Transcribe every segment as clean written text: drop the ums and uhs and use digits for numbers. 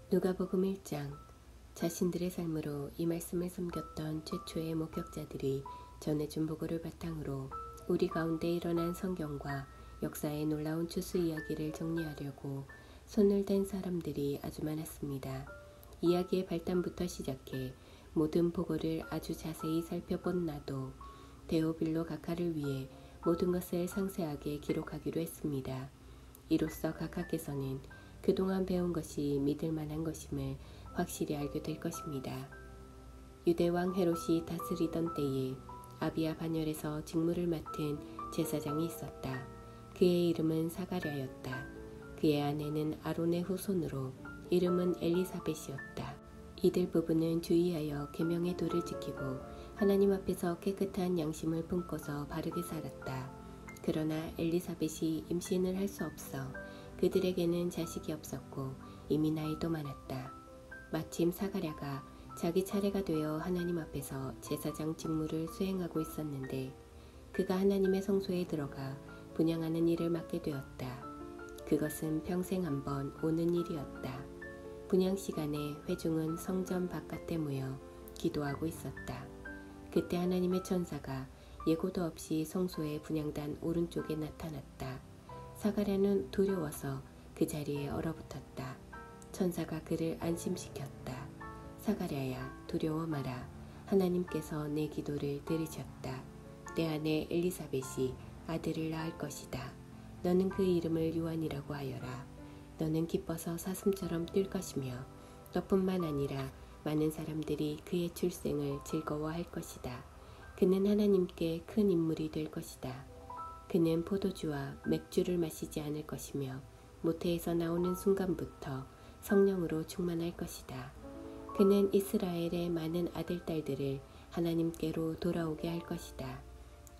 누가복음 1장. 자신들의 삶으로 이 말씀을 섬겼던 최초의 목격자들이 전해준 보고를 바탕으로 우리 가운데 일어난 성경과 역사의 놀라운 추수 이야기를 정리하려고 손을 댄 사람들이 아주 많았습니다. 이야기의 발단부터 시작해 모든 보고를 아주 자세히 살펴본 나도 데오빌로 각하를 위해 모든 것을 상세하게 기록하기로 했습니다. 이로써 각하께서는 그동안 배운 것이 믿을 만한 것임을 확실히 알게 될 것입니다. 유대왕 헤롯이 다스리던 때에 아비야 반열에서 직무를 맡은 제사장이 있었다. 그의 이름은 사가랴였다. 그의 아내는 아론의 후손으로 이름은 엘리사벳이었다. 이들 부부는 주의하여 계명의 도를 지키고 하나님 앞에서 깨끗한 양심을 품고서 바르게 살았다. 그러나 엘리사벳이 임신을 할 수 없어 그들에게는 자식이 없었고 이미 나이도 많았다. 마침 사가랴가 자기 차례가 되어 하나님 앞에서 제사장 직무를 수행하고 있었는데 그가 하나님의 성소에 들어가 분향하는 일을 맡게 되었다. 그것은 평생 한 번 오는 일이었다. 분향 시간에 회중은 성전 바깥에 모여 기도하고 있었다. 그때 하나님의 천사가 예고도 없이 성소의 분향단 오른쪽에 나타났다. 사가랴는 두려워서 그 자리에 얼어붙었다. 천사가 그를 안심시켰다. 사가랴야, 두려워 마라. 하나님께서 내 기도를 들으셨다. 내 아내 엘리사벳이 아들을 낳을 것이다. 너는 그 이름을 요한이라고 하여라. 너는 기뻐서 사슴처럼 뛸 것이며 너뿐만 아니라 많은 사람들이 그의 출생을 즐거워할 것이다. 그는 하나님께 큰 인물이 될 것이다. 그는 포도주와 맥주를 마시지 않을 것이며 모태에서 나오는 순간부터 성령으로 충만할 것이다. 그는 이스라엘의 많은 아들, 딸들을 하나님께로 돌아오게 할 것이다.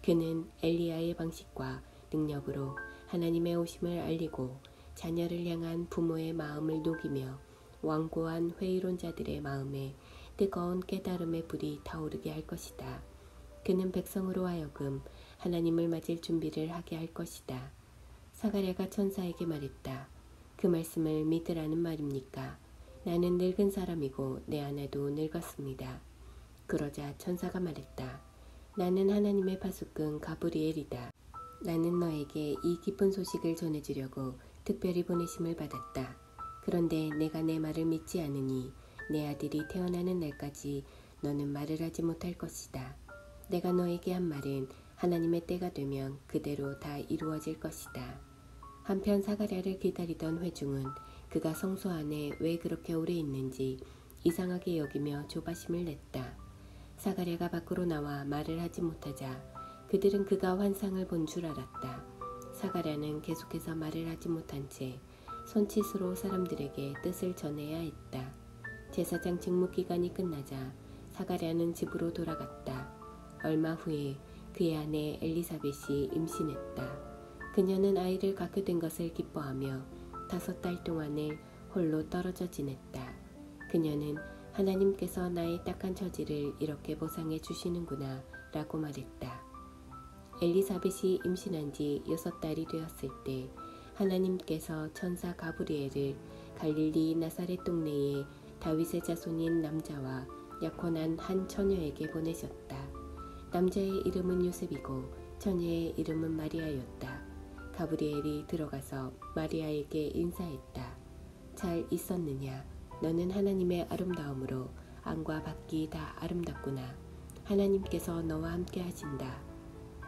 그는 엘리야의 방식과 능력으로 하나님의 오심을 알리고 자녀를 향한 부모의 마음을 녹이며 완고한 회의론자들의 마음에 뜨거운 깨달음의 불이 타오르게 할 것이다. 그는 백성으로 하여금 하나님을 맞을 준비를 하게 할 것이다. 사가랴가 천사에게 말했다. 그 말씀을 믿으라는 말입니까? 나는 늙은 사람이고 내 아내도 늙었습니다. 그러자 천사가 말했다. 나는 하나님의 파수꾼 가브리엘이다. 나는 너에게 이 기쁜 소식을 전해주려고 특별히 보내심을 받았다. 그런데 내가 내 말을 믿지 않으니 내 아들이 태어나는 날까지 너는 말을 하지 못할 것이다. 내가 너에게 한 말은 하나님의 때가 되면 그대로 다 이루어질 것이다. 한편 사가랴를 기다리던 회중은 그가 성소 안에 왜 그렇게 오래 있는지 이상하게 여기며 조바심을 냈다. 사가랴가 밖으로 나와 말을 하지 못하자 그들은 그가 환상을 본 줄 알았다. 사가랴는 계속해서 말을 하지 못한 채 손짓으로 사람들에게 뜻을 전해야 했다. 제사장 직무 기간이 끝나자 사가랴는 집으로 돌아갔다. 얼마 후에 그의 아내 엘리사벳이 임신했다. 그녀는 아이를 갖게 된 것을 기뻐하며 5달 동안을 홀로 떨어져 지냈다. 그녀는 하나님께서 나의 딱한 처지를 이렇게 보상해 주시는구나 라고 말했다. 엘리사벳이 임신한 지 6달이 되었을 때 하나님께서 천사 가브리엘을 갈릴리 나사렛 동네에 다윗의 자손인 남자와 약혼한 한 처녀에게 보내셨다. 남자의 이름은 요셉이고 처녀의 이름은 마리아였다. 가브리엘이 들어가서 마리아에게 인사했다. 잘 있었느냐? 너는 하나님의 아름다움으로 안과 밖이 다 아름답구나. 하나님께서 너와 함께 하신다.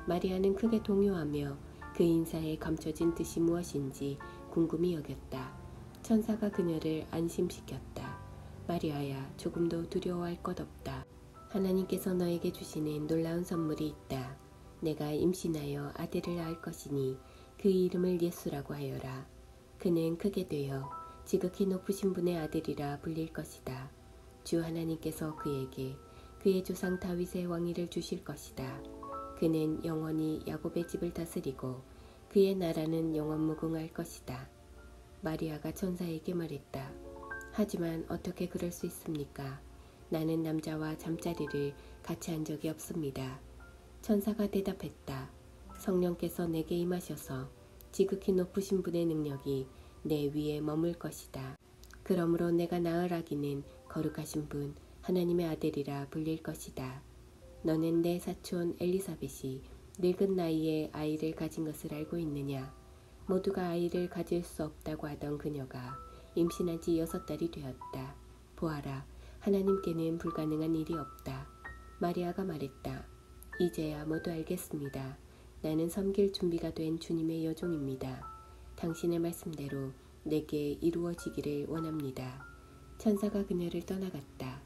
마리아는 크게 동요하며 그 인사에 감춰진 뜻이 무엇인지 궁금히 여겼다. 천사가 그녀를 안심시켰다. 마리아야, 조금도 두려워할 것 없다. 하나님께서 너에게 주시는 놀라운 선물이 있다. 내가 임신하여 아들을 낳을 것이니 그 이름을 예수라고 하여라. 그는 크게 되어 지극히 높으신 분의 아들이라 불릴 것이다. 주 하나님께서 그에게 그의 조상 다윗의 왕위를 주실 것이다. 그는 영원히 야곱의 집을 다스리고 그의 나라는 영원 무궁할 것이다. 마리아가 천사에게 말했다. 하지만 어떻게 그럴 수 있습니까? 나는 남자와 잠자리를 같이 한 적이 없습니다. 천사가 대답했다. 성령께서 내게 임하셔서 지극히 높으신 분의 능력이 내 위에 머물 것이다. 그러므로 내가 낳을 아기는 거룩하신 분 하나님의 아들이라 불릴 것이다. 너는 내 사촌 엘리사벳이 늙은 나이에 아이를 가진 것을 알고 있느냐? 모두가 아이를 가질 수 없다고 하던 그녀가 임신한 지 6달이 되었다. 보아라, 하나님께는 불가능한 일이 없다. 마리아가 말했다. 이제야 모두 알겠습니다. 나는 섬길 준비가 된 주님의 여종입니다. 당신의 말씀대로 내게 이루어지기를 원합니다. 천사가 그녀를 떠나갔다.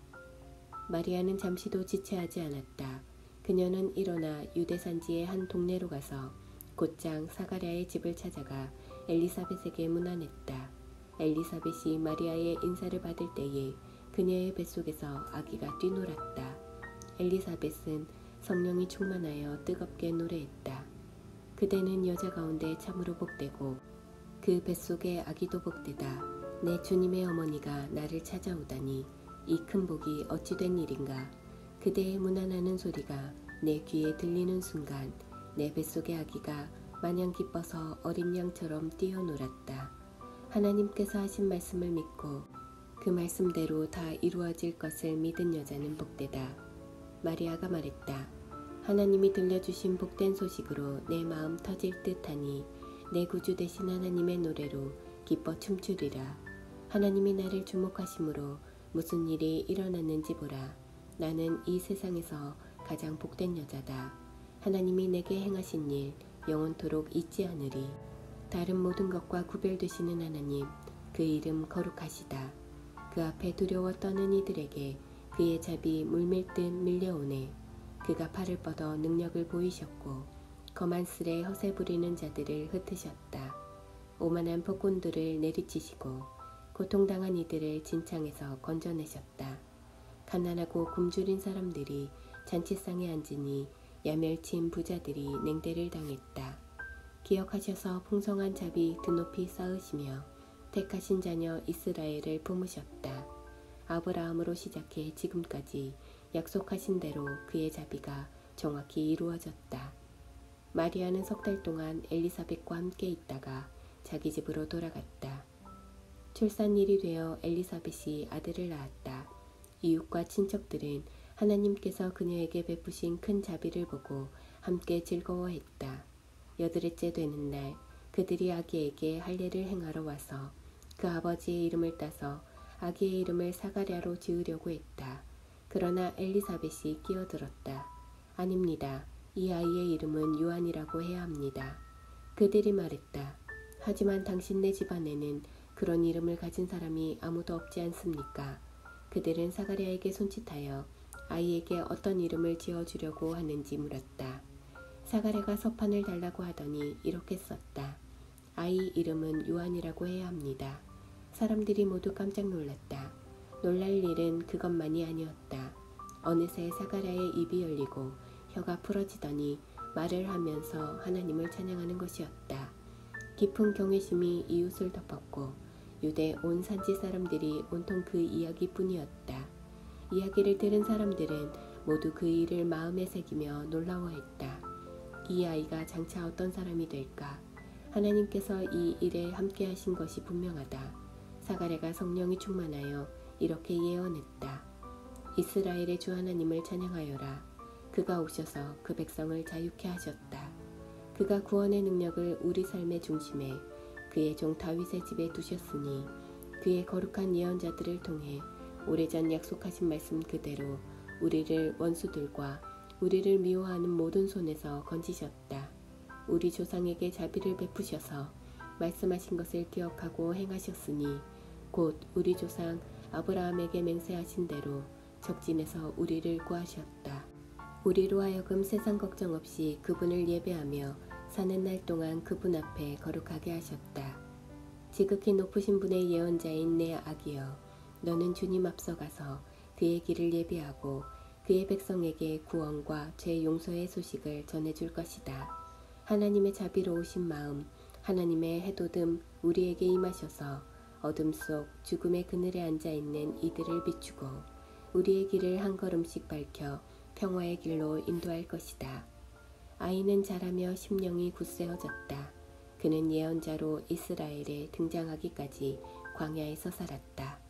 마리아는 잠시도 지체하지 않았다. 그녀는 일어나 유대 산지의 한 동네로 가서 곧장 사가랴의 집을 찾아가 엘리사벳에게 문안했다. 엘리사벳이 마리아의 인사를 받을 때에 그녀의 뱃속에서 아기가 뛰놀았다. 엘리사벳은 성령이 충만하여 뜨겁게 노래했다. 그대는 여자 가운데 참으로 복되고 그 뱃속의 아기도 복되다. 내 주님의 어머니가 나를 찾아오다니 이 큰 복이 어찌 된 일인가. 그대의 문안하는 소리가 내 귀에 들리는 순간 내 뱃속의 아기가 마냥 기뻐서 어린 양처럼 뛰어놀았다. 하나님께서 하신 말씀을 믿고 그 말씀대로 다 이루어질 것을 믿은 여자는 복되다. 마리아가 말했다. 하나님이 들려주신 복된 소식으로 내 마음 터질 듯하니 내 구주 되신 하나님의 노래로 기뻐 춤추리라. 하나님이 나를 주목하심으로 무슨 일이 일어났는지 보라. 나는 이 세상에서 가장 복된 여자다. 하나님이 내게 행하신 일 영원토록 잊지 않으리. 다른 모든 것과 구별되시는 하나님, 그 이름 거룩하시다. 그 앞에 두려워 떠는 이들에게 그의 잡이 물밀듯 밀려오네. 그가 팔을 뻗어 능력을 보이셨고 거만 쓸에 허세 부리는 자들을 흩으셨다. 오만한 폭군들을 내리치시고 고통당한 이들을 진창에서 건져내셨다. 가난하고 굶주린 사람들이 잔치상에 앉으니 야멸친 부자들이 냉대를 당했다. 기억하셔서 풍성한 잡이 드높이 쌓으시며 택하신 자녀 이스라엘을 품으셨다. 아브라함으로 시작해 지금까지 약속하신 대로 그의 자비가 정확히 이루어졌다. 마리아는 3달 동안 엘리사벳과 함께 있다가 자기 집으로 돌아갔다. 출산일이 되어 엘리사벳이 아들을 낳았다. 이웃과 친척들은 하나님께서 그녀에게 베푸신 큰 자비를 보고 함께 즐거워했다. 8일째 되는 날 그들이 아기에게 할례를 행하러 와서 그 아버지의 이름을 따서 아기의 이름을 사가랴로 지으려고 했다. 그러나 엘리사벳이 끼어들었다. 아닙니다. 이 아이의 이름은 요한이라고 해야 합니다. 그들이 말했다. 하지만 당신네 집안에는 그런 이름을 가진 사람이 아무도 없지 않습니까? 그들은 사가랴에게 손짓하여 아이에게 어떤 이름을 지어주려고 하는지 물었다. 사가랴가 서판을 달라고 하더니 이렇게 썼다. 아이 이름은 요한이라고 해야 합니다. 사람들이 모두 깜짝 놀랐다. 놀랄 일은 그것만이 아니었다. 어느새 사가랴의 입이 열리고 혀가 풀어지더니 말을 하면서 하나님을 찬양하는 것이었다. 깊은 경외심이 이웃을 덮었고 유대 온 산지 사람들이 온통 그 이야기뿐이었다. 이야기를 들은 사람들은 모두 그 일을 마음에 새기며 놀라워했다. 이 아이가 장차 어떤 사람이 될까? 하나님께서 이 일에 함께 하신 것이 분명하다. 사가랴가 성령이 충만하여 이렇게 예언했다. 이스라엘의 주 하나님을 찬양하여라. 그가 오셔서 그 백성을 자유케 하셨다. 그가 구원의 능력을 우리 삶의 중심에 그의 종 다윗의 집에 두셨으니 그의 거룩한 예언자들을 통해 오래전 약속하신 말씀 그대로 우리를 원수들과 우리를 미워하는 모든 손에서 건지셨다. 우리 조상에게 자비를 베푸셔서 말씀하신 것을 기억하고 행하셨으니 곧 우리 조상 아브라함에게 맹세하신 대로 적진에서 우리를 구하셨다. 우리로 하여금 세상 걱정 없이 그분을 예배하며 사는 날 동안 그분 앞에 거룩하게 하셨다. 지극히 높으신 분의 예언자인 내 아기여, 너는 주님 앞서가서 그의 길을 예비하고 그의 백성에게 구원과 죄 용서의 소식을 전해줄 것이다. 하나님의 자비로우신 마음, 하나님의 해돋음 우리에게 임하셔서 어둠 속 죽음의 그늘에 앉아있는 이들을 비추고 우리의 길을 한 걸음씩 밝혀 평화의 길로 인도할 것이다. 아이는 자라며 심령이 굳세어졌다. 그는 예언자로 이스라엘에 등장하기까지 광야에서 살았다.